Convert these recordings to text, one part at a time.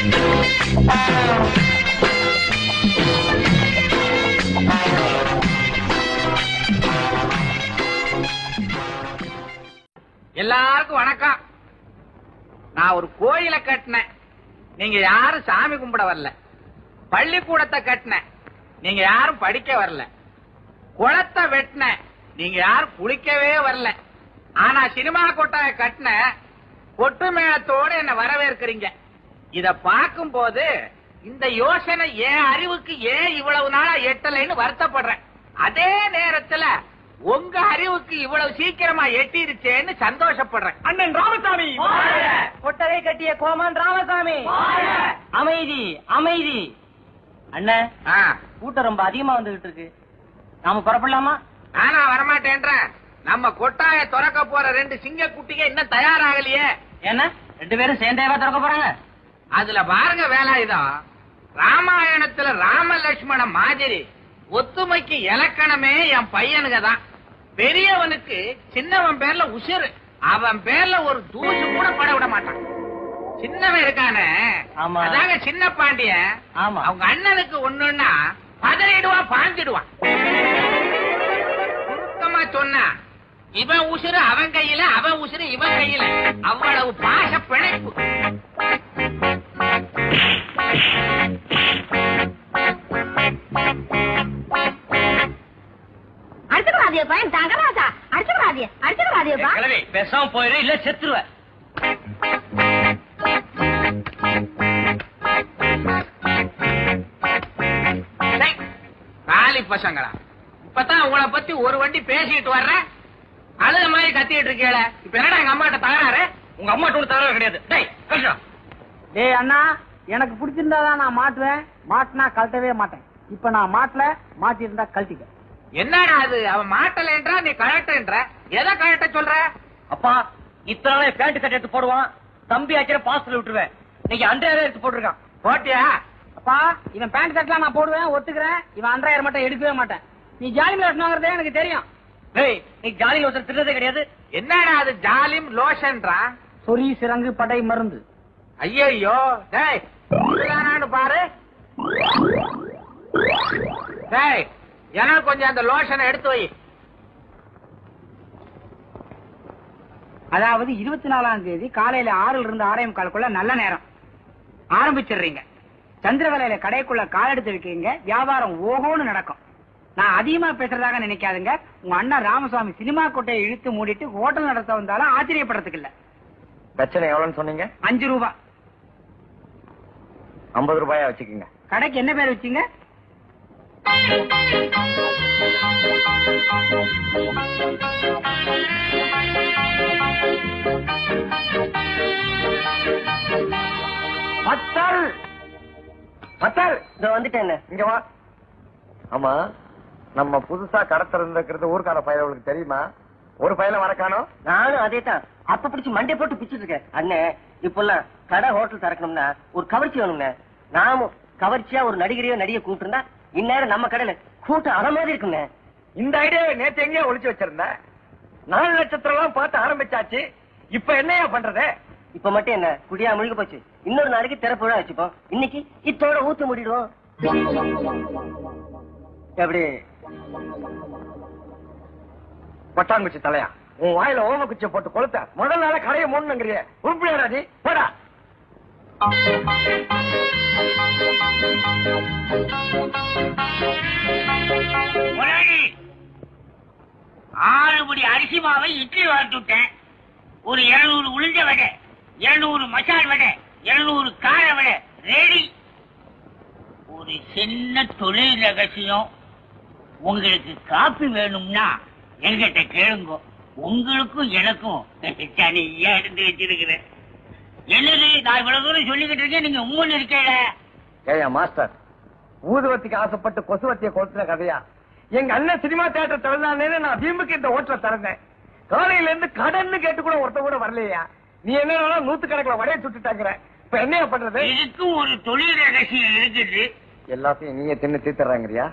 எல்லாருக்கும் வணக்கம். நான் ஒரு கோயிலை கட்டினேன், நீங்க யாரும் சாமி கும்பிட வரல. பள்ளிக்கூடத்தை கட்டினேன், நீங்க யாரும் படிக்க வரல. குளத்தை வெட்டினேன், நீங்க யாரும் குளிக்கவே வரல. ஆனா சினிமா கொட்டாய கட்டின கொட்டு மேளத்தோடு என்ன வரவேற்கிறீங்க. இத பார்க்கும் போது இந்த யோசனை என் அறிவுக்கு ஏன் இவ்வளவு நாளா எட்டலைன்னு வருத்தப்படுறேன். அதே நேரத்துல உங்க அறிவுக்கு இவ்வளவு சீக்கிரமா எட்டிருச்சேன்னு சந்தோஷப்படுறேன். அண்ணன் ராமசாமி கொட்டகை கட்டிய கோமான் ராமசாமி. அமைதி அமைதி. அண்ணன் கூட்டம் ரொம்ப அதிகமா வந்துகிட்டு இருக்கு, நாம புறப்படலாமா? நானா வரமாட்டேன்றேன். நம்ம கொட்டாய திறக்க போற 2 சிங்க குட்டிங்க இன்னும் தயாராகலையே. என்ன 2 பேரும் சேர்ந்தேவா திறக்க போறாங்க? அதுல பாருங்க வேலாயுதம், ராமாயணத்துல ராம லட்சுமண மாதிரி ஒத்துமைக்கு இலக்கணமே என் பையனுங்க தான். பெரியவனுக்கு சின்னவன் பேர்ல உசுறு, அவன் பேர்ல ஒரு தூசு கூட பட விட மாட்டான். சின்னவன் இருக்கானே அதாங்க சின்ன பாண்டியன், அவங்க அண்ணனுக்கு ஒண்ணுன்னா பதறிடுவான், பாஞ்சிடுவான். சுத்தமா சொன்னா இவன் உசுறு அவன் கையில, அவன் உசுறு இவன் கையில. அவ்வளவு பாச பிணைப்பு. அடிச்சுக்கிறாதிய பையன் தங்கராஜா, அடிச்சுக்கிறாதிய அடிச்சுக்கிறாதியப்பா. பேசாம போயிரு, இல்ல செத்துருவ. காலி பசங்களா, இப்பதான் உங்களை பத்தி ஒரு வண்டி பேசிட்டு வர்ற, அழுத மாதிரி கத்திட்டு இருக்கேள. இப்ப என்னடா எங்க அம்மாட்ட தகராறு? உங்க அம்மாட்ட ஒண்ணு தகராறு கிடையாது. டேய் அண்ணா, எனக்கு பிடிச்சிருந்தாதான் நான் மாட்டுவேன், மாட்டினா கழட்டவே மாட்டேன். இப்ப நான் மாட்டல, மாட்டி இருந்தா கழட்டிக்க. என்னடா அது? அவன் மாட்டலன்றா, நீ கழட்டன்ற. எதை கழட்ட சொல்ற? அப்பா இத்தனை பேண்ட் கட்ட எடுத்து போடுவான், தம்பி ஆக்கிற பாஸ்டர் விட்டுருவேன். இன்னைக்கு 2000 எடுத்து போட்டிருக்கான். போட்டியா? அப்பா இவன் பேண்ட் கட்டலாம் நான் போடுவேன், ஒத்துக்கிறேன். இவன் 2000 மட்டும் எடுக்கவே மாட்டேன். நீ ஜாலி லோஷன் எனக்கு தெரியும். நீ ஜாலி லோஷன் திருடதே கிடையாது. என்னடா அது ஜாலிம் லோஷன்றா? சொறி சிறங்கு படை மருந்து. ஐயோ டேய், பாரு டேய், எனக்கு கொஞ்சம் அந்த லோஷனை எடுத்து வை. அதாவது 24ஆம் தேதி காலையில 6ல இருந்து 6:45 நல்ல நேரம் ஆரம்பிச்சிடுறீங்க. சந்திரவேலையில கடைக்குள்ள கால் எடுத்து வைக்கிறீங்க, வியாபாரம் ஓஹோன்னு நடக்கும். நான் அதிகமா பேசுறதாக நினைக்காதுங்க. உங்க அண்ணன் ராமசாமி சினிமா கோட்டையை இழுத்து மூடிட்டு ஹோட்டல் நடத்த வந்தாலும் ஆச்சரியப்படுறதுக்கு இல்ல. பிரச்சனை எவ்வளவுன்னு சொன்னீங்க? 5 ரூபாய். 50 ரூபாயா வச்சுக்கீங்க. கடைக்கு என்ன பேர் வச்சீங்க? பத்தல் பத்தல். இத வந்துட்டேன், இங்க வா. ஆமா, நம்ம புதுசா கடத்திருந்திருக்கிறது ஊர்க்கார பயலுக்கு தெரியுமா? ஒரு பயல வரக்கானோ? நானும் அதே தான் அப்ப பிடிச்சு மண்டை போட்டு பிச்சுட்டு இருக்கேன். அண்ணே இப்பெல்லாம் கடை ஹோட்டல் திறக்கணும்னா ஒரு கவர்ச்சி வேணும்னே. நாமும் கவர்ச்சியா ஒரு நடிகரையோ நடிகை கூப்பிட்டு இந்நேரம் நம்ம கடையில கூட்டம் அற மாதிரி இருக்குண்ணே. இந்த ஐடியாவை நேற்று எங்கேயோ ஒளிச்சு வச்சிருந்த. 4 நட்சத்திரம் எல்லாம் பார்த்து ஆரம்பிச்சாச்சு. இப்ப என்னையா பண்றது? இப்ப மட்டும் என்ன குடியா முழுக போச்சு. இன்னொரு நாளைக்கு திறப்பு விழா வச்சுப்போம். இன்னைக்கு இத்தோட ஊத்து முடிடுவோம். எப்படி பட்டாங்குச்சி தலையா, உன் வாயில ஓம குச்சியை போட்டு கொளுத்த முதல் நாள கடையை மூணுங்கிறிய உருப்பிடாடி போடா. ஆறுபடி அரிசி மாவை இட்லி வளர்த்துட்டேன். ஒரு 200 உளுந்த வடை, 200 மசால் வடை, 200 கார வடை ரெடி. ஒரு சின்ன தொழில் ரகசியம், உங்களுக்கு காப்பி வேணும்னா என்கிட்ட கேளுங்க. உங்களுக்கும் எனக்கும் தனியா எடுத்து வச்சிருக்கிறேன். என்னது நான் இவ்வளவு தூரம் சொல்லிக்கிட்டு இருக்கேன், நீங்க உண்மைன்னு இருக்கல. ஏயா மாஸ்டர், ஊதுவத்திக்கு ஆசைப்பட்டு கொசுவத்திய கொளுத்துன கதையா? எங்க அண்ணன் சினிமா தியேட்டர் திறந்தானே நான் வீம்புக்கு இந்த ஹோட்டல திறந்தேன். காலையில இருந்து கடன்னு கேட்டு கூட ஒருத்த கூட வரலையா? நீ என்ன 100 கணக்குல வடைய சுட்டுட்டாங்கிற. இப்ப என்ன பண்றது? இதுக்கும் ஒரு தொழில் ரகசியம் இருக்குது. எல்லாத்தையும் நீயே தின்னு தீத்துறாங்கறியா?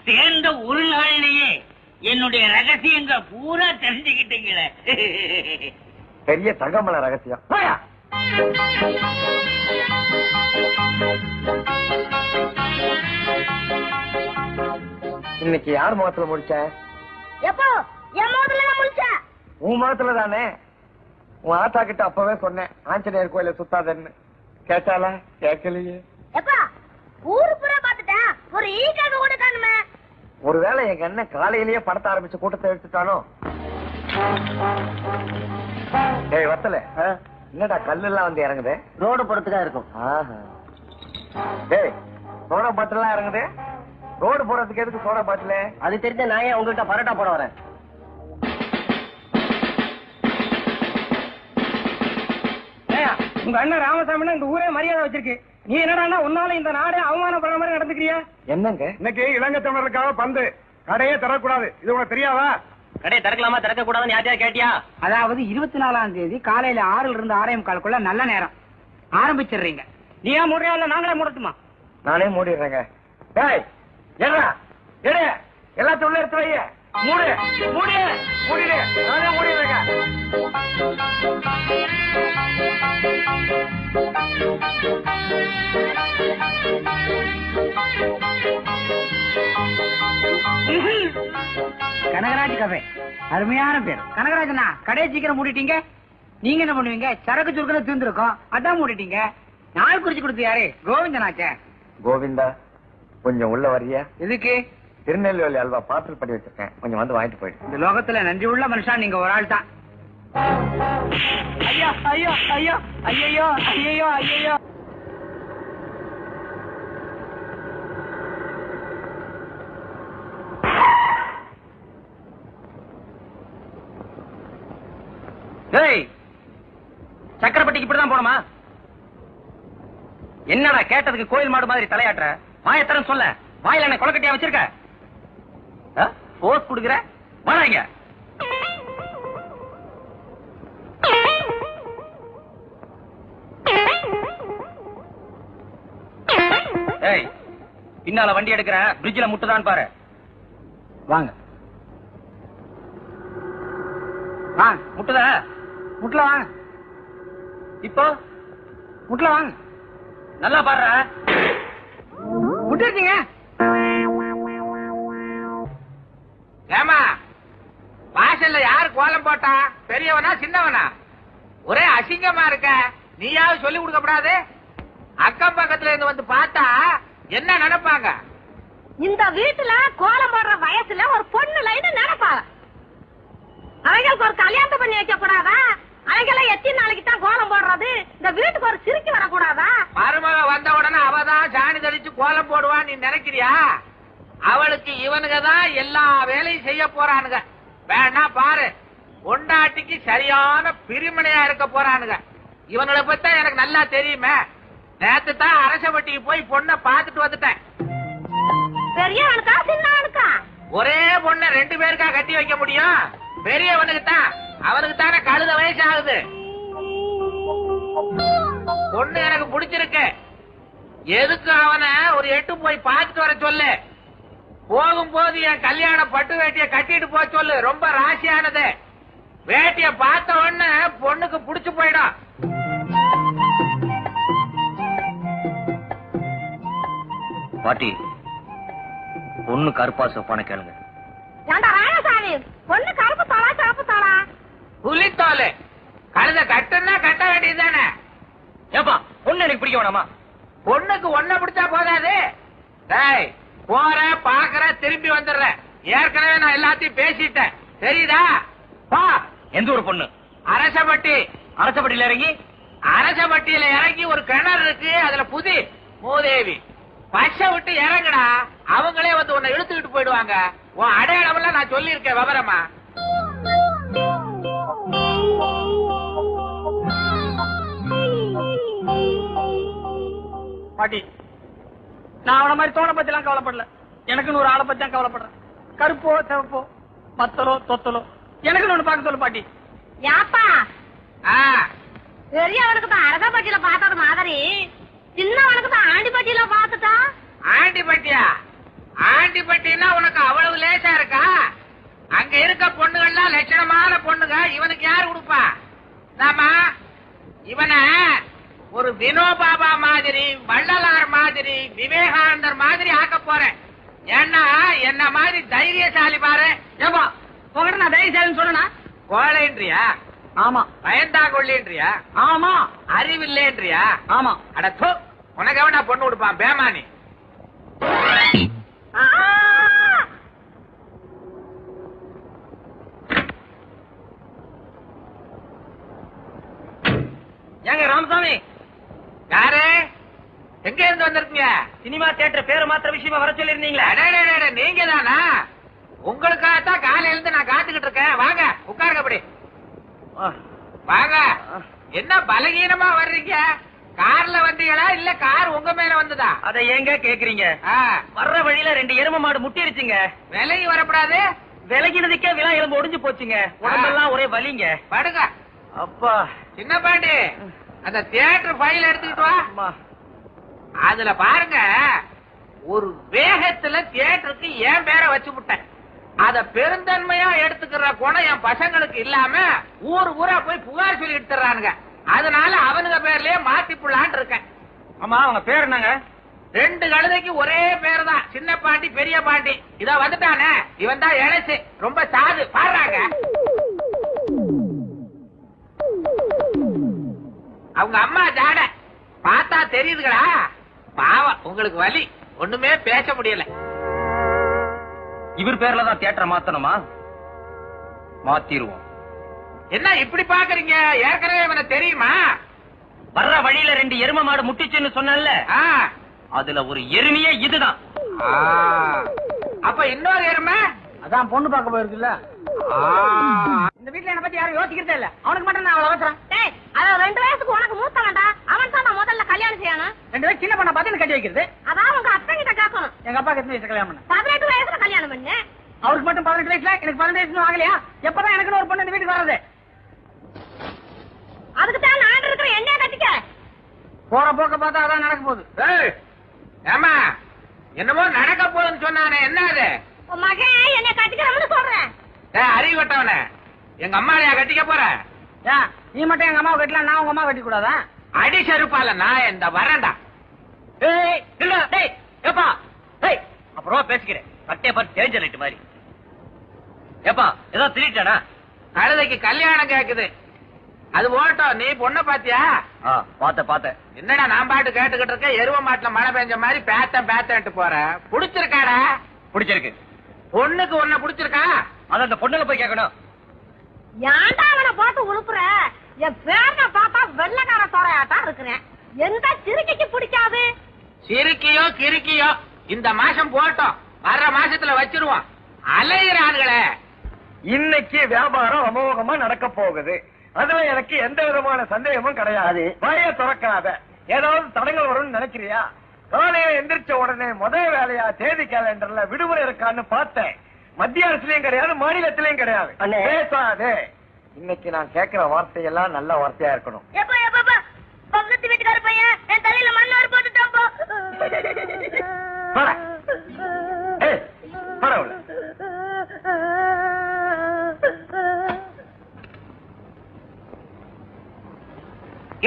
சேர்ந்த ஒரு நாளிலேயே என்னுடைய ரகசியங்க பூரா தெரிஞ்சுக்கிட்டீங்களே. பெரிய தங்கமல ரகசியம். இன்னைக்கு யார் முகத்துல முடிச்ச? எப்போ என் முகத்துல நான் முடிச்சேன். உன் முகத்துல தானே. உன் ஆத்தா கிட்ட அப்பவே சொன்னேன் ஆஞ்சநேயர் கோயில சுத்தாதன்னு. கேட்டாலா? கேட்கலையே. எப்பா ஊரு பூரா பாத்துட்டேன், ஒரு ஈக்காக கூட காணுமே. ஒருவேளை எங்க அண்ணன் காலையிலேயே படத்த ஆரம்பிச்ச கூட்டத்தை எடுத்துட்டானோ? டேய் வத்தல, என்னடா கல்லு எல்லாம் வந்து இறங்குது? ரோடு போறதுக்கா இருக்கும். டேய் சோடா பாட்டில் எல்லாம் இறங்குது. ரோடு போறதுக்கு எதுக்கு சோடா பாட்டில்? அது தெரிஞ்ச நான் ஏன் உங்ககிட்ட பரோட்டா போட வரேன்? உங்க அண்ணன் ராமசாமி இந்த ஊரே மரியாதை வச்சிருக்கு. நீ என்னடா உன்னால இந்த நாடே அவமானப்படுற மாதிரி நடந்துக்கிறியா? என்னங்க இன்னைக்கு இலங்கை தமிழருக்காக பந்து கடையே தரக்கூடாது, இது உனக்கு தெரியாதா? கடையை திறக்கலாமா திறக்க கூடாதுன்னு யார்ட்டையா கேட்டியா? அதாவது 24ஆம் தேதி காலையில 6 இருந்து 6:45 நல்ல நேரம் ஆரம்பிச்சிடுறீங்க. நீ ஏன் மூடுறியா இல்ல நாங்களே மூடட்டுமா? நானே மூடிடுறேங்க. டேய் ஏடா எடு எல்லாத்தையும் உள்ள எடுத்து வை. மூடு மூடு மூடிடு. நானே மூடிடுறேங்க. கனகராஜ் கபே அருமையான பேர். கனகராஜனா கடையை சீக்கிரம் மூடிட்டீங்க. நீங்க என்ன பண்ணுவீங்க? சரக்கு சுருக்கணும் தீர்ந்துருக்கோம், அதான் மூடிட்டீங்க. நாள் குறிச்சு கொடுத்து யாரு? கோவிந்தனாச்சே. கோவிந்தா கொஞ்சம் உள்ள வரியா? எதுக்கு? திருநெல்வேலி அல்வா பார்சல் பண்ணி வச்சிருக்கேன், கொஞ்சம் வந்து வாங்கிட்டு போயிடு. இந்த லோகத்துல நன்றி உள்ள மனுஷன் நீங்க ஒரு ஆள் தான். ஐயோ ஐயோ ஐயோ ஐயோ ஐயோ ஐயோ. சக்கரப்பட்டிக்கு இப்படிதான் போணுமா? என்னடா கேட்டதுக்கு கோயில் மாடு மாதிரி தலையாட்டுற? வாயத்தரம் சொல்ல. வாயில என்ன கொலக்கட்டியா வச்சிருக்க? போஸ் குடுக்குற? வாங்க. ஏய் பின்னால வண்டி எடுக்கிற, பிரிட்ஜ்ல முட்டுதான் பாரு. வாங்க வாங்க. முட்டுதா? முட்ல வாங்க. இப்போ முட்ல வாங்க. நல்லா பாடுற. முட்டிருக்கீங்க. ஏமா வாசல்ல யாரு கோலம் போட்டா? பெரியவனா சின்னவனா? ஒரே அசிங்கமா இருக்க. நீயாவது சொல்லி கொடுக்கப்படாது? அக்கம் பக்கத்துல இருந்து வந்து பார்த்தா என்ன நினைப்பாங்க? இந்த வீட்டுல கோலம் போடுற வயசுல ஒரு பொண்ணு லைன் நினைப்பாங்க. அவங்களுக்கு ஒரு கல்யாணத்தை பண்ணி வைக்க கூடாதா? அவங்கெல்லாம் எத்தனை நாளைக்கு தான் கோலம் போடுறது? இந்த வீட்டுக்கு ஒரு சிரிக்கி வரக்கூடாதா? மருமக வந்த உடனே அவதான் சாணி தெளிச்சு கோலம் போடுவான்னு நீ நினைக்கிறியா? அவளுக்கு இவனுங்க தான் எல்லா வேலையும் செய்ய போறானுங்க. வேணா பாரு, பொண்டாட்டிக்கு சரியான பிரிமனையா இருக்க போறானுங்க. இவனுங்களை பத்தி எனக்கு நல்லா தெரியுமே. நேத்து தான் அரசப்பட்டிக்கு போய் பொண்ணை பாத்துட்டு வந்துட்டேன். பெரியவனுக்கா சின்னவனுக்கா? ஒரே பொண்ணை 2 பேருக்கா கட்டி வைக்க முடியும்? பெரியவனுக்கு தான். அவனுக்கு தானே கழுத வயசு ஆகுது. பொண்ணு எனக்கு பிடிச்சிருக்கு. எதுக்கு அவனை ஒரு 8 போய் பார்த்துட்டு வர சொல்லு. போகும்போது என் கல்யாண பட்டு வேட்டிய கட்டிட்டு போக சொல்லு. ரொம்ப ராசியானது. வேட்டிய பார்த்த உடனே பொண்ணுக்கு புடிச்சு போயிடும். பாட்டி பொண்ணு கருப்பா சொப்பான கேளுங்க. ஏண்டா ராயசாமி, பொண்ணு கருப்பு தாளா சிவப்பு தாளா? புலித்தோலு. கழுத கட்டுன்னா கட்ட வேண்டியதுதானே. ஏப்பா பொண்ணு எனக்கு பிடிக்க வேணாமா? பொண்ணுக்கு ஒன்ன பிடிச்சா போதாது. டேய் போற பாக்குற திரும்பி வந்துடுற. ஏற்கனவே நான் எல்லாத்தையும் பேசிட்டேன், தெரியுதா? பா. எந்த ஒரு பொண்ணு? அரசப்பட்டி. அரசப்பட்டியில இறங்கி? அரசப்பட்டியில இறங்கி ஒரு கிணறு இருக்கு, அதுல புதி மூதேவி. பச்சை விட்டு இறங்குடா, அவங்களே வந்து உன்னை இழுத்துக்கிட்டு போயிடுவாங்க. உன் அடையாளம் எல்லாம் நான் சொல்லி இருக்கேன் விவரமா. பாட்டி நான் அவன மாதிரி தோண பத்தி எல்லாம் கவலைப்படல. எனக்குன்னு ஒரு ஆளை பத்தி தான் கவலைப்படுறேன். கருப்போ சிவப்போ மத்தலோ தொத்தலோ எனக்குன்னு ஒண்ணு பார்க்க சொல்லு பாட்டி. யாப்பா ஆ, பெரியவனுக்கு தான் அரசப்பட்டியில பார்த்தது மாதிரி சின்னவனுக்கு தான் ஆண்டிப்பட்டியில பார்த்துட்டா. ஆண்டிப்பட்டியா? ஆண்டிப்பட்டின்னா உனக்கு அவ்வளவு லேசா இருக்கா? அங்க இருக்க பொண்ணுகள்லாம் லட்சணமான பொண்ணுங்க. இவனுக்கு யாரு கொடுப்பா? நாம இவன ஒரு வினோபாபா மாதிரி, வள்ளலார் மாதிரி, விவேகானந்தர் மாதிரி ஆக்க போறேன். ஏன்னா என்ன மாதிரி தைரியசாலி பாரு. ஏப்பா உங்ககிட்ட நான் தைரியசாலின்னு சொன்னா கோழைன்றியா? ஆமா. பயந்தாங்கொள்ளின்றியா? ஆமா. அறிவில்லைன்றியா? ஆமா. அடத்தோ, உனக்கு எவனா பொண்ணு கொடுப்பான் பேமானி? ஏங்க ராமசாமி, யாரு? எங்க இருந்து வந்திருக்கீங்க? சினிமா தியேட்டர் பேரு மாத்திர விஷயமா வர சொல்லிருந்தீங்களா? நீங்க தானா? உங்களுக்காகத்தான் காலையில இருந்து நான் காத்துக்கிட்டு இருக்கேன். வாங்க உட்காருங்க. அப்படி வாங்க. என்ன பலகீனமா வர்றீங்க? கார்ல வந்தீங்களா இல்ல கார் உங்க மேல வந்ததா? அதை ஏங்க கேக்குறீங்க? வர்ற வழியில 2 எரும மாடு முட்டிருச்சுங்க. விலகி வரப்படாது. விலகினதுக்கே விழா எலும்பு ஒடிஞ்சு போச்சுங்க. உடம்பெல்லாம் ஒரே வலிங்க. படுங்க. அப்பா. சின்ன பாண்டி, அந்த தியேட்டர் ஃபைல் எடுத்துக்கிட்டு வா. அதுல பாருங்க, ஒரு வேகத்துல தியேட்டருக்கு என் பேரை வச்சு விட்டேன். அத பெருந்தன்மையா எடுத்துக்கிற குணம் என் பசங்களுக்கு இல்லாம ஊர் ஊரா போய் புகார் சொல்லிட்டு தர்றானுங்க. அதனால அவனுங்க பேர்லயே மாத்தி புள்ளான்னு இருக்கேன். ஆமா, அவங்க பேர் என்னங்க? 2 கழுதைக்கு ஒரே பேர் தான், சின்ன பாண்டி பெரிய பாண்டி. இத வந்துட்டானே, இவன் தான் இழைச்சு, ரொம்ப சாது. பாடுறாங்க அவங்க அம்மா ஜாட பார்த்தா தெரியுதுங்களா? பாவம், உங்களுக்கு வலி, ஒண்ணுமே பேச முடியல. இவர் பேர்ல தான் தியேட்டர் மாத்தணுமா? மாத்திருவோம். என்ன இப்படி பாக்குறீங்க? ஏற்கனவே இவனை தெரியுமா? வர்ற வழியில 2 எரும மாடு முட்டிச்சுன்னு சொன்னல, அதுல ஒரு எருமையே இதுதான். அப்ப இன்னொரு எருமை அதான் பொண்ணு பார்க்க போயிருக்குல்ல. இந்த வீட்டுல என்ன பத்தி யாரும் யோசிக்கிறதே இல்ல. அவனுக்கு மட்டும் நான் அவ்வளவு அவசரம். 2 வயசுக்கு உனக்கு மூத்தவன்டா, அவன் தான் நான் முதல்ல கல்யாணம் செய்யணும். 2 வயசு சின்ன பொண்ணை பார்த்து கட்டி வைக்கிறது. அதான் உங்க அத்தை கிட்ட கேட்கணும். எங்க அப்பாக்கு எத்தனை வயசு கல்யாணம் பண்ண? 18 வயசுல கல்யாணம் பண்ணு. அவருக்கு மட்டும் 18 வயசுல, எனக்கு 18 வயசு ஆகலையா? எப்பதான் எனக்கு ஒரு பொண்ணு இந்த வீட்டுக்கு வர்றது? அதுக்கு தான் நான் இருக்கிற என்னைய கட்டிக்க. போற போக்க பார்த்தா அதான் நடக்க போகுது. ஏமா, என்னமோ நடக்க போகுதுன்னு சொன்னானே, என்ன அது? உன் மகன் என்னை கட்டிக்கிறவனு சொல்றேன். அறிவு கட்டவன, எங்க அம்மாளையா கட்டிக்க போற? நீ மட்டும் எங்க அம்மாவை கட்டலாம், நான் உங்க அம்மா கட்டி கூடாதா? அடி செருப்பால நான் இந்த வரேன்டா. அப்புறம் பேசிக்கிறேன். கட்டே பார்த்து தெரிஞ்ச லைட் மாதிரி. ஏப்பா ஏதோ திருட்டானா? கழுதைக்கு கல்யாணம் கேக்குது. அது ஓட்டம். நீ பொண்ணை பாத்தியா? பாத்த. என்னடா நான் பாட்டு கேட்டுக்கிட்டு இருக்க? எருவ மாட்டுல மழை பெஞ்ச மாதிரி பேத்தன்ட்டு போற. புடிச்சிருக்காடா? பிடிச்சிருக்கு. பொண்ணுக்கு ஒன்ன புடிச்சிருக்கா? அத அந்த பொண்ணுல போய் கேட்கணும். ஏன்டா அவனை போட்டு உழுப்புற? என் பேரனை பார்த்தா வெள்ளக்கார சோறையாட்டா இருக்கிறேன். எந்த சிறுக்கைக்கு பிடிக்காது? சிறுக்கியோ கிறுக்கியோ இந்த மாசம் போட்டோம், வர்ற மாசத்துல வச்சிருவோம். அலையிறானுங்களே. இன்னைக்கு வியாபாரம் அமோகமா நடக்க போகுது. அதுல எனக்கு எந்த விதமான சந்தேகமும் கிடையாது. வாய திறக்காத. ஏதாவது தடங்கள் வரும்னு நினைக்கிறியா? காலையில எந்திரிச்ச உடனே முதல் வேலையா தேதி கேலண்டர்ல விடுமுறை இருக்கான்னு பார்த்தேன். மத்திய அரசுலயும் கிடையாது, மாநிலத்திலயும் கிடையாது. பேசாதே. இன்னைக்கு நான் கேட்கிற வார்த்தையெல்லாம் நல்ல வார்த்தையா இருக்கணும். பக்கத்து வீட்டுக்கார பையன் என் தலையில மண்ணாறு போட்டுட்டாப்போ. பரவாயில்ல.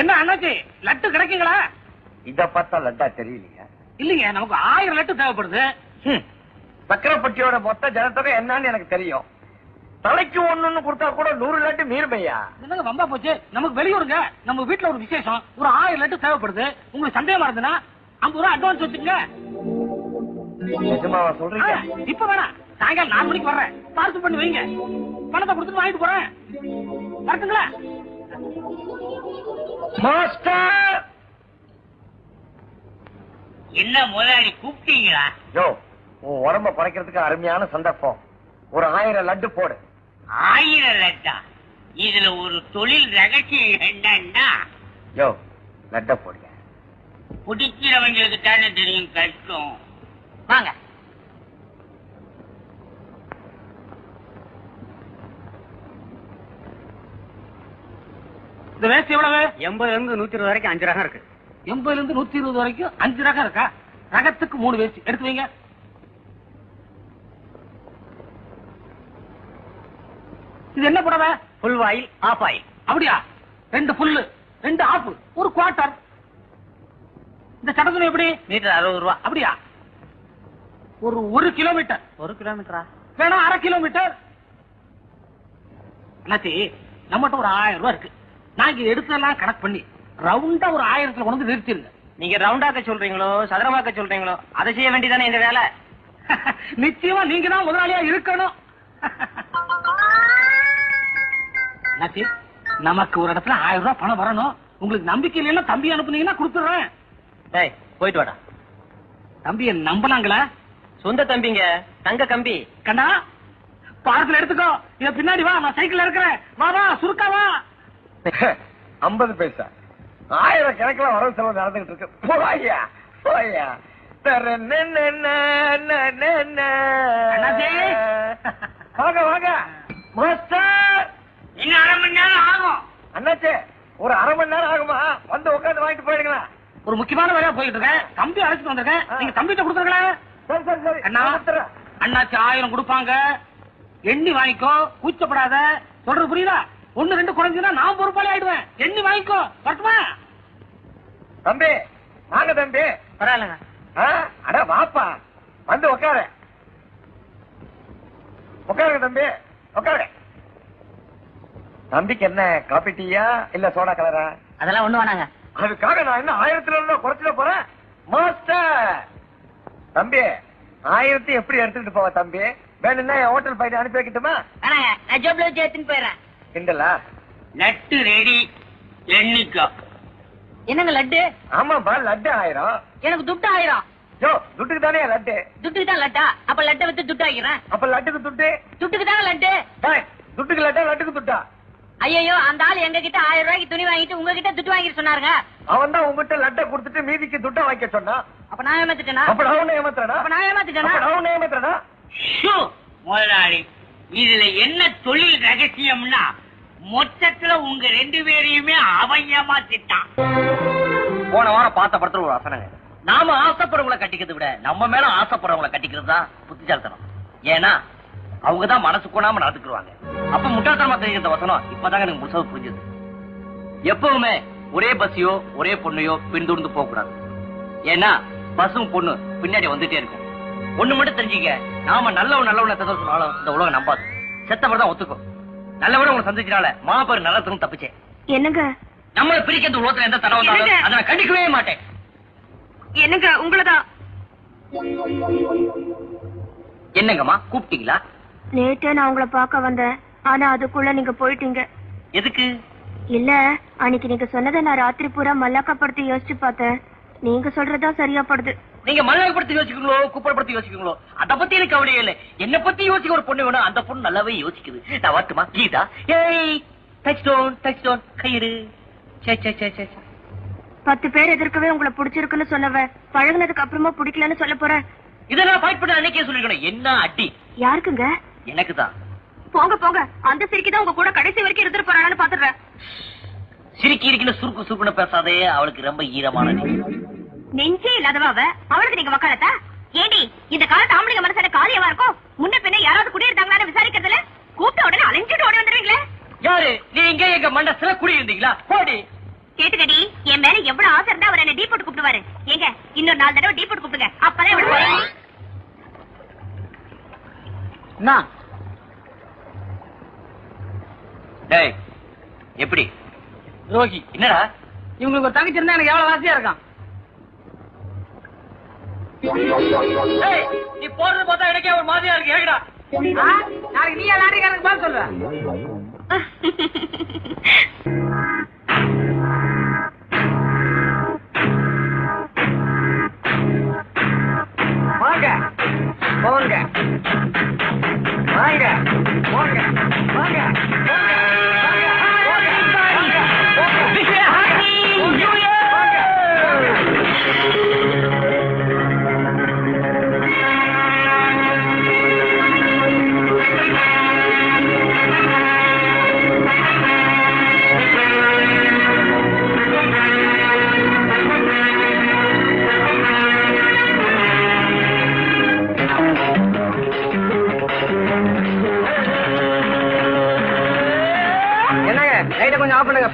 என்ன அண்ணாச்சி, லட்டு கிடைக்குங்களா? இத பார்த்தா லட்டா தெரியலையா? இல்லைங்க, நமக்கு 1000 லட்டு தேவைப்படுது. சக்கரப்பட்டியோட மொத்த ஜனத்தொகை என்னன்னு எனக்கு தெரியும். தலைக்கு ஒண்ணு கொடுத்தா கூட 100 லட்டு மீறுமையா? என்னங்க வம்பா போச்சு. நமக்கு வெளியூருங்க, நம்ம வீட்டுல ஒரு விசேஷம், ஒரு 1000 லட்டு தேவைப்படுது. உங்களுக்கு சந்தேகமா இருந்ததுன்னா 50 ரூபாய் அட்வான்ஸ் வச்சுங்க. நிஜமாவா சொல்றீங்க? இப்ப வேணாம், சாயங்காலம் 4 மணிக்கு வர்றேன். பார்சல் பண்ணி வைங்க, பணத்தை கொடுத்துட்டு வாங்கிட்டு போறேன். வரட்டுங்களா? மாஸ்டர்! என்ன முதலாளி கூப்பிட்டீங்களா? யோ, உன் உடம்ப குறைக்கிறதுக்கு அருமையான சந்தர்ப்பம். ஒரு 1000 லட்டு போடு. 1000 லட்டா? இதுல ஒரு தொழில் ரகசியம் என்னன்னா, யோ, லட்ட போடுங்க. பிடிக்கிறவங்களுக்கு தானே தெரியும் கஷ்டம். வாங்க. இந்த வேஸ்ட் எவ்வளவு? 80 இருந்து 120 வரைக்கும் 5 ரகம் இருக்கு. 80 இருந்து 120 வரைக்கும் 5 ரகம் இருக்கா? ரகத்துக்கு 3 வேஸ்ட் எடுத்து வைங்க. இது என்ன புடவை? Full oil, half oil. அப்படியா? 2 புல்லு 2 ஆப், ஒரு குவார்டர். இந்த சட்டத்துல எப்படி? மீட்டர் 60 ரூபா. அப்படியா? ஒரு கிலோமீட்டர். 1 கிலோமீட்டரா? வேணா 1/2 கிலோமீட்டர். அண்ணாச்சி, நம்மகிட்ட ஒரு 1000 ரூபாய் இருக்கு. நான் இங்க எடுத்தெல்லாம் கணக்கு பண்ணி ரவுண்டா ஒரு 1000த்துல கொண்டு நிறுத்திருங்க. நீங்க ரவுண்டாக்க சொல்றீங்களோ சதுரமாக்க சொல்றீங்களோ அதை செய்ய வேண்டியதானே எங்க வேலை. நிச்சயமா நீங்க தான் முதலாளியா இருக்கணும். அண்ணாச்சி, நமக்கு ஒரு இடத்துல 1000 ரூபாய் பணம் வரணும். உங்களுக்கு நம்பிக்கை இல்லைன்னா தம்பி அனுப்புனீங்கன்னா கொடுத்துடுறேன். டேய் போயிட்டு வாடா. தம்பியை நம்பலாங்களா? சொந்த தம்பிங்க, தங்க கம்பி. கண்டா பார்சல் எடுத்துக்கோ. இத பின்னாடி வா, நான் சைக்கிள்ல இருக்கிறேன். வா சுருக்கா வா. 50 பைசா 1000 கணக்கில் வரவு செலவு நடந்துகிட்டு இருக்கு. போயா போயா. வாங்க வாங்க மாஸ்டர். இன்னும் 1/2 மணி நேரம் ஆகும். அண்ணாச்சே, ஒரு 1/2 மணி நேரம் ஆகுமா? வந்து உட்காந்து வாங்கிட்டு போயிடுங்களா? ஒரு முக்கியமான வேலையா போயிட்டு இருக்கேன். தம்பி அழைச்சிட்டு வந்திருக்கேன். நீங்க தம்பிட்ட கொடுத்துருங்களா? சரி சரி சரி. அண்ணா, கொடுத்துறேன். அண்ணாச்சி 1000 கொடுப்பாங்க. எண்ணி வாங்கிக்கோ, கூச்சப்படாத. சொல்றது புரியுதா? 1 2 குறைஞ்சுன்னா நான் பொறுப்பாளி ஆயிடுவேன். எண்ணி வாங்கிக்கோ. வரட்டுமா? தம்பி வாங்க தம்பி. பரவாயில்லங்க. அட வாப்பா, வந்து உட்காரு. உட்காருங்க தம்பி, உட்காரு. தம்பிக்கு என்ன காபி டீயா இல்ல சோடா கலரா? அதெல்லாம் ஒண்ணு வேணாங்க. அதுக்காக நான் என்ன 1000 குறைச்சிட போறேன் மாஸ்டர். தம்பி 1000 எப்படி எடுத்துக்கிட்டு போவ தம்பி? வேணும்னா என் ஹோட்டல் பையனை அனுப்பி வைக்கட்டுமா? வேணாங்க, நான் ஜோப்ல வச்சு எடுத்துன்னு போயிடுறேன். கிண்டலா? லட்டு ரெடி, எண்ணிக்கோ. என்னங்க லட்டு? ஆமாப்பா, லட்டு 1000. எனக்கு துட்டு 1000. யோ, துட்டுக்கு தானே லட்டு. துட்டுக்கு தான் லட்டா? அப்ப லட்டை வித்து துட்டு ஆகிறேன். அப்ப லட்டுக்கு துட்டு? துட்டுக்கு தாங்க லட்டு. டேய், துட்டுக்கு லட்டா லட்டுக்கு துட்டா? ஐயோ, அந்த ஆள் எங்க கிட்ட 1000 ரூபாய்க்கு துணி வாங்கிட்டு உங்ககிட்ட துட்டு வாங்கிட்டு சொன்னாருங்க. அவன் தான் உங்ககிட்ட லட்டை கொடுத்துட்டு மீதிக்கு துட்டை வாங்கிக்க சொன்னான். அப்ப நான் ஏமாத்திட்டேனா? அப்ப நான் உன்னை ஏமாத்துறேனா? அப்ப நான் ஏமாத்திட்டேனா? அப்ப நான் உன்னை ஏமாத்துறேனா? ஷூ, முதலாளி, இதுல என்ன தொழில் ரகசியம்னா மொத்தத்துல உங்க 2 பேரையுமே அவன் ஏமாத்திட்டான். போன வாரம் பார்த்த படத்துல ஒரு வசனங்க, நாம ஆசைப்படுறவங்களை கட்டிக்கிறதை விட நம்ம மேல ஆசைப்படுறவங்களை கட்டிக்கிறது தான் புத்திசாலித்தனம். ஏன்னா அவங்கதான் மனசு கொண்டாம நடந்துக்குவாங்க. அப்ப முட்டாள்தனமா தெரிஞ்ச வசனம் இப்பதாங்க எனக்கு முழுசா புரிஞ்சது. எப்பவுமே ஒரே பஸ்ஸையோ ஒரே பொண்ணையோ பின்தொடர்ந்து போக கூடாது. ஏன்னா பஸ்ஸும் பொண்ணு பின்னாடி வந்துட்டே இருக்கும். ஒண்ணு மட்டும் தெரிஞ்சுக்க, நாம நல்லவனை சொன்னாலும் இந்த உலகம் நம்பாது. செத்தவர் தான் ஒத்துக்கும். நல்லவரை உங்களை சந்திச்சனால மாபெரும் நல்லத்துக்கும் தப்பிச்சேன். என்னங்க நம்மளை பிரிக்கிறது உலகத்துல எந்த தடவை வந்தாலும் அதை நான் கண்டிக்கவே மாட்டேன். என்னங்க உங்களதான். என்னங்கம்மா கூப்பிட்டீங்களா? நேற்றே நான் உங்களை பார்க்க வந்தேன். ஆனா அதுக்குள்ள நீங்க போயிட்டீங்க. எதுக்கு? இல்ல, அன்னைக்கு நீங்க சொன்னதை நான் ராத்திரி பூரா மல்லாக்கப்படுத்தி யோசிச்சு பார்த்தேன். நீங்க சொல்றதா சரியா படுது. நீங்க மல்லாக்கப்படுத்தி யோசிக்கீங்களோ குப்பரப்படுத்தி யோசிக்கீங்களோ அதை பத்தி எனக்கு கவலையே இல்லை. என்ன பத்தி யோசிக்க ஒரு பொண்ணு வேணும், அந்த பொண்ணு நல்லாவே யோசிக்குது. நான் வரட்டுமா? கீதா, ஏய் டச் டோன் கயிறு. 10 பேர் எதிர்க்கவே உங்களை பிடிச்சிருக்குன்னு சொன்னவ பழகுனதுக்கு அப்புறமா பிடிக்கலன்னு சொல்ல போறேன். இதெல்லாம் ஃபைட் பண்ண அன்னைக்கே சொல்லிருக்கணும். என்ன அடி? யாருக்குங்க? எனக்கு தான். போங்க போங்க, அந்த சிரிக்கிதான் உங்க கூட கடைசி வரைக்கும் இருந்துட்டு போறான்னு பாத்துறேன். சிரிக்கி இருக்குன்னு சுருக்குன்னு பேசாதே, அவளுக்கு ரொம்ப ஈரமான நெஞ்சே இல்லாதவ அவளுக்கு நீங்க வக்காலத்தா? ஏடி, இந்த காலத்து ஆம்பளைங்க மனசான காரியமா இருக்கும். முன்ன பின்ன யாராவது குடியிருந்தாங்களான்னு விசாரிக்கிறதுல கூப்பிட்ட உடனே அலைஞ்சிட்டு ஓடி வந்துடுவீங்களே. யாரு நீங்க? எங்க மண்டத்துல குடி இருந்தீங்களா? போடி. கேட்டுக்கடி, என் மேல எவ்வளவு ஆசை இருந்தா அவர் என்ன டீ போட்டு கூப்பிடுவாரு. ஏங்க, இன்னொரு 4 தடவை டீ போட்டு கூப்பிடுங்க, அப்பதான் இவ்வளவு. டேய், எப்படி ரோகி? என்னடா இவங்களுக்கு ஒரு தங்கச்சி இருந்தா எனக்கு எவ்வளவு வாசியா இருக்கான். நீ போறது பார்த்தா எனக்கே ஒரு மாதிரியா இருக்கு. ஏகடா நாளைக்கு நீ லாரிக்காரனுக்கு பாத்து சொல்ற. வாங்க போங்க வாங்க போங்க வாங்க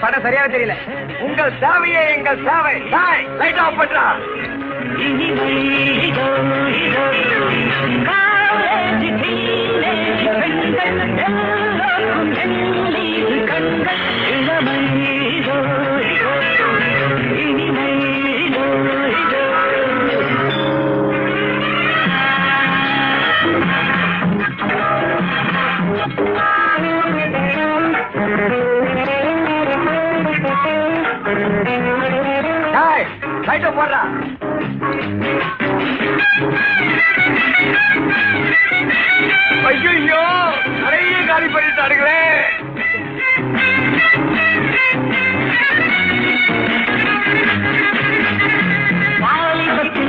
படம் சரியாக தெரியல. உங்கள் சேவையே எங்கள் சேவை. லைட் ஆஃப் பண்றா. லைட்ட போடுறா. ஐயோ, நிறைய காலி பண்ணிட்டாருங்களே.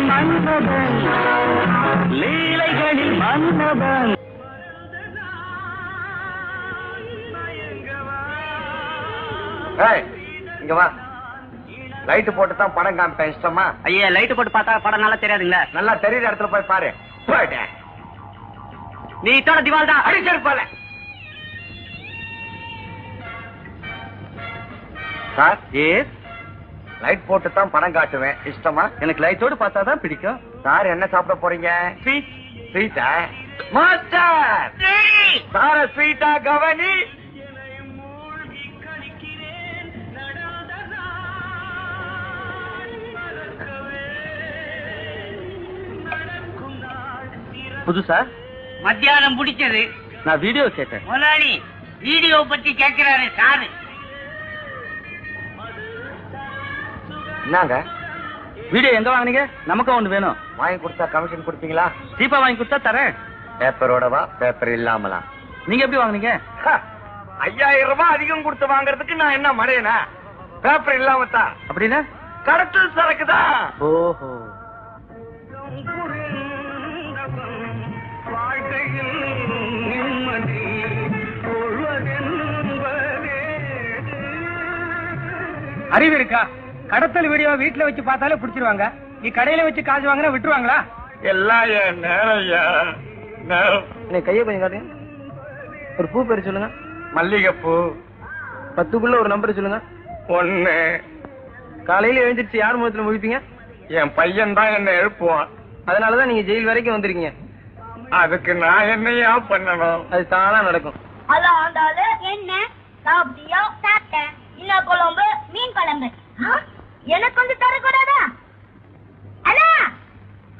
மன்னபன் லீலைகளில் மன்னபன். இங்க வா. லைட் போட்டு தான் படம் காமிப்பேன். இஷ்டமா? ஐயா, லைட் போட்டு பார்த்தா படம் நல்லா தெரியாதுங்களா? நல்லா தெரியுற இடத்துல போய் பாரு. நீ இத்தோட திவால் தான் அடிச்சிருப்பால. சார், லைட் போட்டு தான் படம் காட்டுவேன். இஷ்டமா? எனக்கு லைட்டோடு பார்த்தா தான் பிடிக்கும். சார், என்ன சாப்பிட போறீங்க? ஸ்வீட்டா? மாஸ்டர், சார ஸ்வீட்டா கவனி. புதுசா மத்தியானம் பிடிச்சது. நான் வீடியோ கேட்டேன். முதலாளி வீடியோ பத்தி கேட்கிறாரு சாரு. என்னங்க வீடியோ எங்க வாங்குனீங்க? நமக்கும் ஒண்ணு வேணும். வாங்கி கொடுத்தா கமிஷன் கொடுப்பீங்களா? சீப்பா வாங்கி கொடுத்தா தரேன். பேப்பரோடவா? பேப்பர் இல்லாமலாம்? நீங்க எப்படி வாங்குனீங்க? 5000 ரூபாய் அதிகம் கொடுத்து வாங்குறதுக்கு நான் என்ன மடையனா? பேப்பர் இல்லாம தான். அப்படின்னா கடத்தல் சரக்குதான். ஓஹோ. அறிவு இருக்கா? கடத்தல் வீடியோ வீட்டுல வச்சு பார்த்தாலே பிடிச்சிருவாங்க. நீ கடையில வச்சு காசு வாங்கினா விட்டுருவாங்களா? எல்லாம் என் நேரம். நீ கையை கொஞ்சம் காட்டுங்க. ஒரு பூ பேரு சொல்லுங்க. மல்லிகைப்பூ. 10க்குள்ள ஒரு நம்பர் சொல்லுங்க. 1. காலையில எழுந்திருச்சு யார் முகத்துல முழிப்பீங்க? என் பையன் தான் என்ன எழுப்புவான். அதனாலதான் நீங்க ஜெயில் வரைக்கும் வந்திருக்கீங்க. அதுக்கு நான் என்னையா பண்ணணும்? அது தானா நடக்கும். ஹலோ ஆண்டாளு, என்ன சாப்பிட்டியோ? சாப்பிட்டேன். இன்னும் குழம்பு, மீன் குழம்பு. எனக்கு கொஞ்சம் தரக்கூடாதா? அண்ணா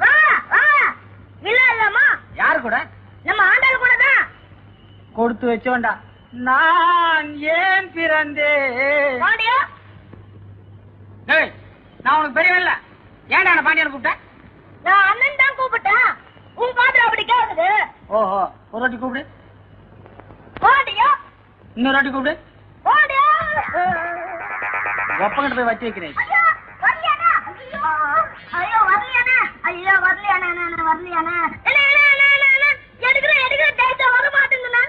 வா வா. இல்ல இல்லம்மா. யாரு கூட? நம்ம ஆண்டாள் கூட தான். கொடுத்து வச்சோண்டா. நான் ஏன் பிறந்தேன்? பாண்டியா, நான் உனக்கு பெரியவன் இல்ல. ஏன்டா நான் பாண்டியனை கூப்பிட்டேன்? நான் அண்ணன் தான் கூப்பிட்டேன். உன் காதுல அப்படி கேக்குது. ஓஹோ, ஒரு வாட்டி கூப்பிடு. பாண்டியா, இன்னொரு வாட்டி கூப்பிடு. பாண்டியா. ஒப்பங்கிட்ட போய் வச்சு வைக்கிறேன். ஐயோ வரலையாண்ணா. ஐயோ வரலையாண்ணா. ஐயோ வரலையாண்ணா. வரலையாண்ணா. எடுக்கிற டைட்டா வர மாட்டேங்குண்ணா.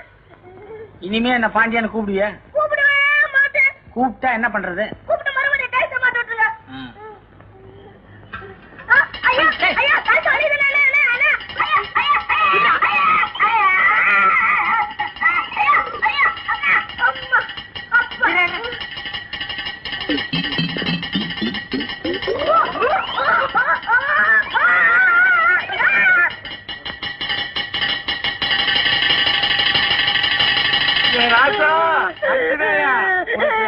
இனிமே என்ன பாண்டியான்னு கூப்பிடுவிய? கூப்பிடவே மாட்டேன். கூப்பிட்டா என்ன பண்றது? கூப்பிட்டு மறுபடியும் டைட்டா மாட்ட விட்டுருங்க. ஐயா ஐயா டைட்டா அழியுதுண்ணா.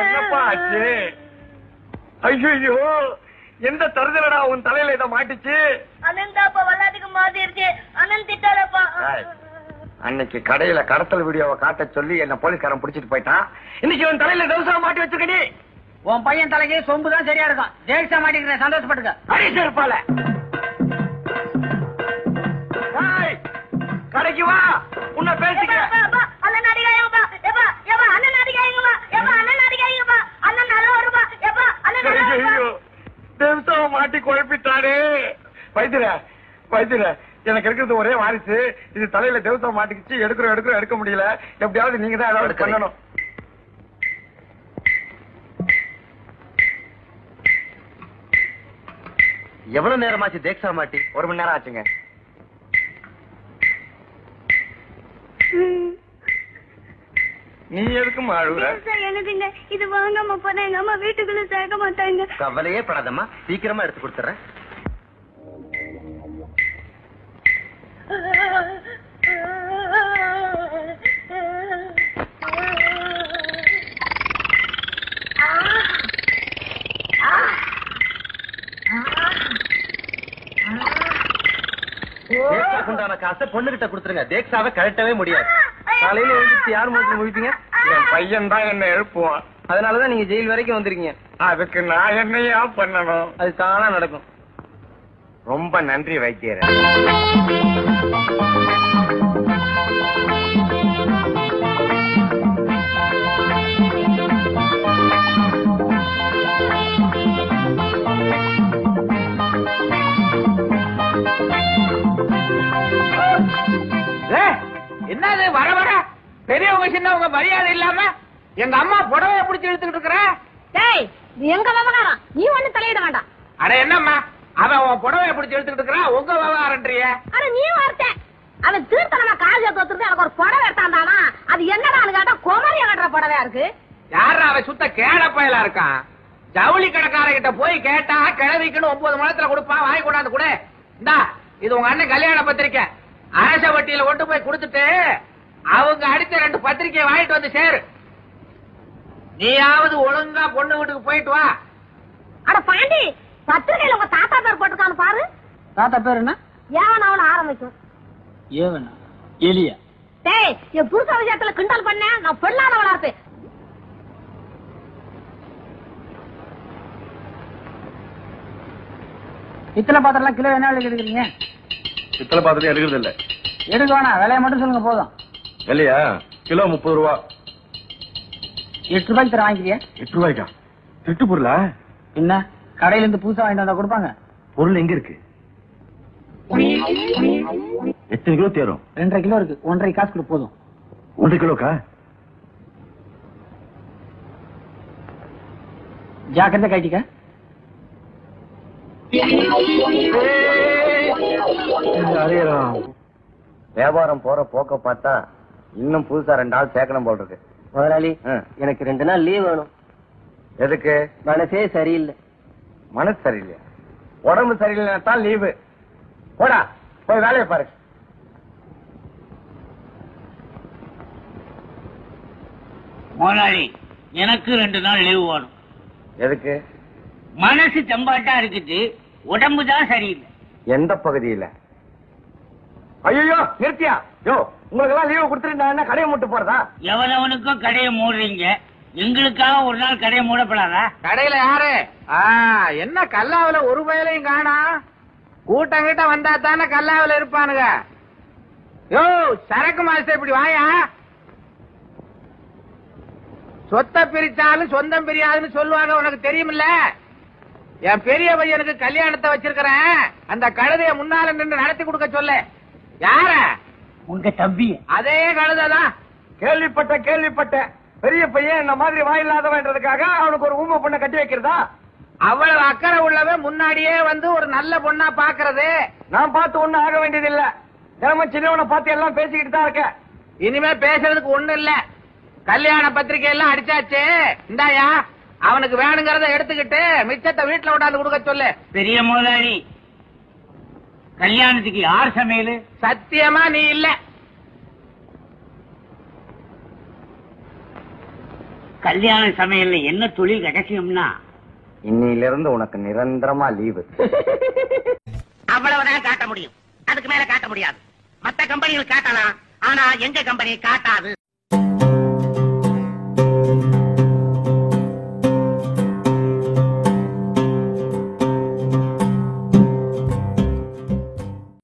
என்னப்பா ஆச்சு? ஐயோ, எந்த தருதலடா உன் தலையில இதை மாட்டிச்சு? அனந்தாப்பா வல்லாதுக்கு மாத்திருச்சு. அனந்த் திட்டாலப்பா. அன்னைக்கு கடையில கடத்தல் வீடியோவை காட்ட சொல்லி என்ன போலீஸ்காரன் பிடிச்சிட்டு போயிட்டான். இன்னைக்கு உன் தலையில தவசா மாட்டி வச்சிருக்கடி. உன் பையன் தலைக்கு சொம்பு தான் சரியா இருக்கும். ஜெயிச்சா மாட்டிக்கிறேன், சந்தோஷப்பட்டுக்க. அடிச்சு இருப்பால. கடைக்கு வா, உன்னை பேசிக்கிறேன். அண்ணன் அடிக்காயப்பா. எப்பா எப்பா அண்ணன் அடிக்காயங்கப்பா. எப்பா அண்ணன் அடிக்காயங்கப்பா. அண்ணன் நல்லா வருப்பா. எப்பா அண்ணன் நல்லா வருப்பா. தேவசாவை மாட்டி குழப்பிட்டாரு. வைத்திர எனக்கு இருக்கிறது ஒரே வாரிசு. இது தலையில தேவசாவை மாட்டிக்கிச்சு. எடுக்க முடியல. எப்படியாவது நீங்க தான் ஏதாவது பண்ணணும். எவ்வளவு நேரமாச்சு தேக்ஸா மாட்டி? 1 மணி நேரம் ஆச்சுங்க. நீ எதுக்கும் அழுகுற? எனக்குங்க இது வாங்காம போனா எங்க அம்மா வீட்டுக்குள்ள சேர்க்க மாட்டாங்க. கவலையே படாதம்மா, சீக்கிரமா எடுத்து கொடுத்துறேன். உண்டான காசை பொண்ணுகிட்ட கொடுத்துருங்க. தேக்ஸாவை கழட்டவே முடியாது. காலையில எழுந்திருச்சு யார் மூலத்துல முடிப்பீங்க? என் பையன் தான் என்ன எழுப்புவான். அதனாலதான் நீங்க ஜெயில் வரைக்கும் வந்திருக்கீங்க. அதுக்கு நான் என்னையா பண்ணணும்? அது தானா நடக்கும். ரொம்ப நன்றி வைத்தியர். என்னது வர வர பெரியவங்க சின்னவங்க மரியாதை இல்லாம எங்க அம்மா புடவைய பிடிச்சி இழுத்துக்கிட்டு இருக்கிற? டேய் இது எங்க விவகாரம், நீ ஒண்ணு தலையிட வேண்டாம். அட என்னம்மா அவன் உன் புடவைய பிடிச்சி இழுத்துக்கிட்டு இருக்கிறான், உங்க விவகாரன்றிய? அட நீ வார்த்தை அவன் தீர்த்தனமா காலேஜ் தோத்துட்டு எனக்கு ஒரு புடவை எடுத்தாண்டானா, அது என்னடான்னு கேட்டா குமரிய கட்டுற புடவையா இருக்கு. யாரா அவன் சுத்த கேளப்பயலா இருக்கான். ஜவுளி கடைக்காரங்கிட்ட போய் கேட்டா கிழவிக்குன்னு 9 மணத்துல கொடுப்பான், வாங்கி கொண்டாந்து கூட. இந்தா இது உங்க அண்ணன் கல்யாண பத்திரிக்கை, அரச வட்டியில கொண்டு போய் கொடுத்துட்டு அவங்க அடித்த 2 பத்திரிக்கையை வாங்கிட்டு வந்து சேரு. நீயாவது ஒழுங்கா பொண்ணு வீட்டுக்கு போயிட்டு வா. அட பாண்டி, பத்திரிகையில உங்க தாத்தா பேர் போட்டுக்கான்னு பாரு. தாத்தா பேர் என்ன? ஏவன் அவள ஆரம்பிக்கும். ஏவனா எலியா? டேய் என் புருஷ விஷயத்துல கிண்டல் பண்ண நான் பொல்லாதவளா இருப்பேன். இத்தனை பாத்திரம் கிலோ என்ன விலைக்கு எடுக்கிறீங்க? பித்தளை பாத்திரம் எடுக்கிறது இல்ல. எடுக்க வேணாம், விலையை மட்டும் சொல்லுங்க போதும். இல்லையா? கிலோ 30 ரூபா. 8 ரூபாய்க்கு தர வாங்கிக்கிறியா? 8 ரூபாய்க்கா? திட்டு பொருளா? என்ன கடையில இருந்து புதுசா வாங்கிட்டு வந்தா கொடுப்பாங்க? பொருள் எங்க இருக்கு? எத்தனை கிலோ தேரும்? 2.5 கிலோ இருக்கு. 1.5 காசு கொடு போதும். 1 கிலோக்கா? ஜாக்கிரதை கைட்டிக்க. வியாபாரம் போற போக்க பார்த்தா இன்னும் புதுசா 2 ஆள் சேர்க்கணும் போல் இருக்கு. முதலாளி எனக்கு 2 நாள் லீவ் வேணும். எதுக்கு? மனசே சரியில்லை. மனசு சரியில்லையா? உடம்பு சரியில்லைன்னா தான் லீவு. போடா போய் வேலையை பாரு. முதலாளி எனக்கு 2 நாள் லீவு வேணும். எதுக்கு? மனசு தெம்பாட்டா இருக்குது, உடம்பு தான் சரியில்லை. எந்த பகுதியில? ஐயோ நிறுத்தியா? யோ உங்களுக்கு எல்லாம் லீவு கொடுத்துட்டு நான் என்ன கடையை மூட்டு போறதா? எவனவனுக்கும் கடையை மூடுறீங்க, எங்களுக்காக ஒரு நாள் கடையை மூடப்படாதா? கடையில யாரு? என்ன கல்லாவில ஒரு வயலையும் காணா? கூட்டம் கிட்ட வந்தா தானே கல்லாவில இருப்பானுங்க. யோ சரக்கு மாஸ்டர் இப்படி வாயா. சொத்த பிரிச்சாலும் சொந்தம் பிரியாதுன்னு சொல்லுவாங்க, உனக்கு தெரியுமில்ல? என் பெரிய பையனுக்கு கல்யாணத்தை வச்சிருக்கிறேன், அந்த கழுதைய முன்னால நின்று நடத்தி கொடுக்க சொல்லு. யார? உங்க தம்பி. அதே கழுதைதான். கேள்விப்பட்ட பெரிய பையன் இந்த மாதிரி வாயில்லாதவன்றதுக்காக அவனுக்கு ஒரு ஊமை பொண்ணை கட்டி வைக்கிறதா? அவ்வளவு அக்கறை உள்ளவன் முன்னாடியே வந்து ஒரு நல்ல பொண்ணா பாக்குறது. நான் பார்த்து ஒண்ணும் ஆக வேண்டியது இல்ல. தினமும் சின்னவனை பார்த்து எல்லாம் பேசிக்கிட்டு தான் இருக்க. இனிமே பேசுறதுக்கு ஒண்ணு இல்ல. கல்யாண பத்திரிகை எல்லாம் அடிச்சாச்சு. இந்தாயா அவனுக்கு வேணுங்கிறத எடுத்துக்கிட்டு மிச்சத்தை வீட்டுல விடாந்து கொடுக்க சொல்லு. பெரிய முதலாளி கல்யாணத்துக்கு யார் சமையல்? சத்தியமா நீ இல்ல. கல்யாண சமையல்ல என்ன தொழில் ரகசியம்னா, இன்னிலிருந்து உனக்கு நிரந்தரமா லீவு. அவ்வளவுதான் காட்ட முடியும், அதுக்கு மேல காட்ட முடியாது. மத்த கம்பெனிகள் காட்டலாம், ஆனா எங்க கம்பெனி காட்டாது.